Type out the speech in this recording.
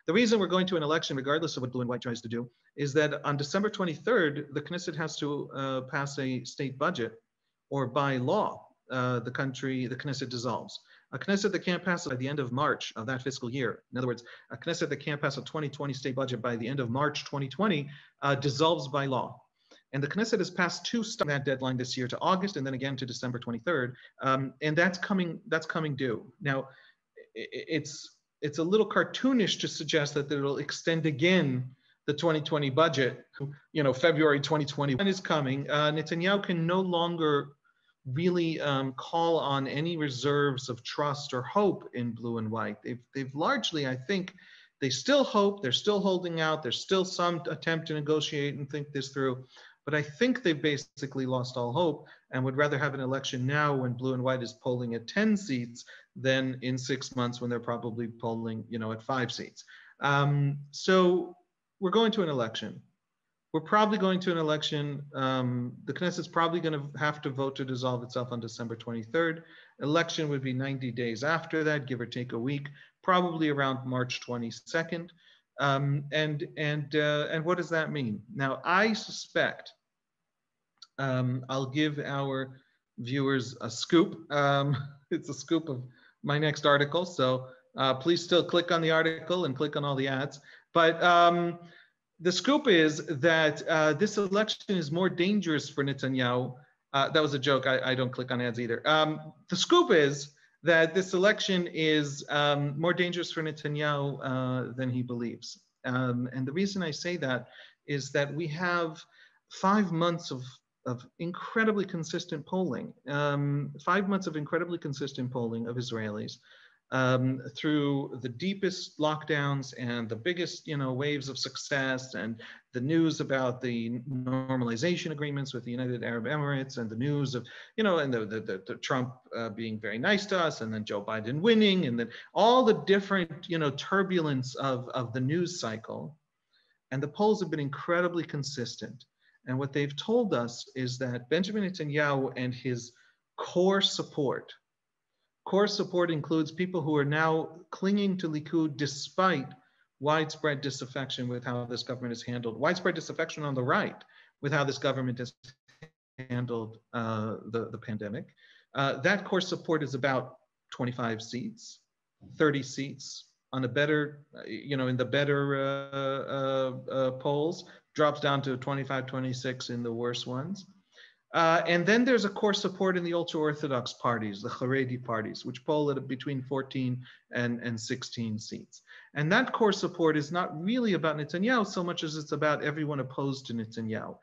The reason we're going to an election, regardless of what blue and white tries to do, is that on December 23rd, the Knesset has to pass a state budget, or by law, the Knesset dissolves. A Knesset that can't pass it by the end of March of that fiscal year, in other words, a Knesset that can't pass a 2020 state budget by the end of March 2020, dissolves by law. And the Knesset has passed that deadline this year to August, and then again to December 23rd, and that's coming due. Now, it's a little cartoonish to suggest that it'll extend again the 2020 budget. February 2021 is coming. Netanyahu can no longer really call on any reserves of trust or hope in blue and white. They've largely, I think, they still hope, they're still holding out, there's still some attempt to negotiate and think this through, but I think they've basically lost all hope and would rather have an election now when blue and white is polling at 10 seats than in 6 months when they're probably polling, at 5 seats. So we're going to an election. We're probably going to an election. The Knesset's probably going to have to vote to dissolve itself on December 23rd. Election would be 90 days after that, give or take a week, probably around March 22nd. And what does that mean? Now, I suspect, I'll give our viewers a scoop. It's a scoop of my next article, so please still click on the article and click on all the ads. But the scoop is that this election is more dangerous for Netanyahu. That was a joke. I don't click on ads either. The scoop is that this election is more dangerous for Netanyahu than he believes. And the reason I say that is that we have 5 months of incredibly consistent polling, 5 months of incredibly consistent polling of Israelis through the deepest lockdowns and the biggest, waves of success, and the news about the normalization agreements with the United Arab Emirates, and the news of, and the Trump being very nice to us, and then Joe Biden winning, and then all the different, turbulence of the news cycle. And the polls have been incredibly consistent. And what they've told us is that Benjamin Netanyahu and his core support includes people who are now clinging to Likud despite widespread disaffection with how this government is handled, widespread disaffection on the right with how this government has handled the pandemic. That core support is about 25 seats, 30 seats on a better, in the better polls, drops down to 25, 26 in the worse ones. And then there's a core support in the ultra-Orthodox parties, the Haredi parties, which poll at between 14 and 16 seats. And that core support is not really about Netanyahu so much as it's about everyone opposed to Netanyahu.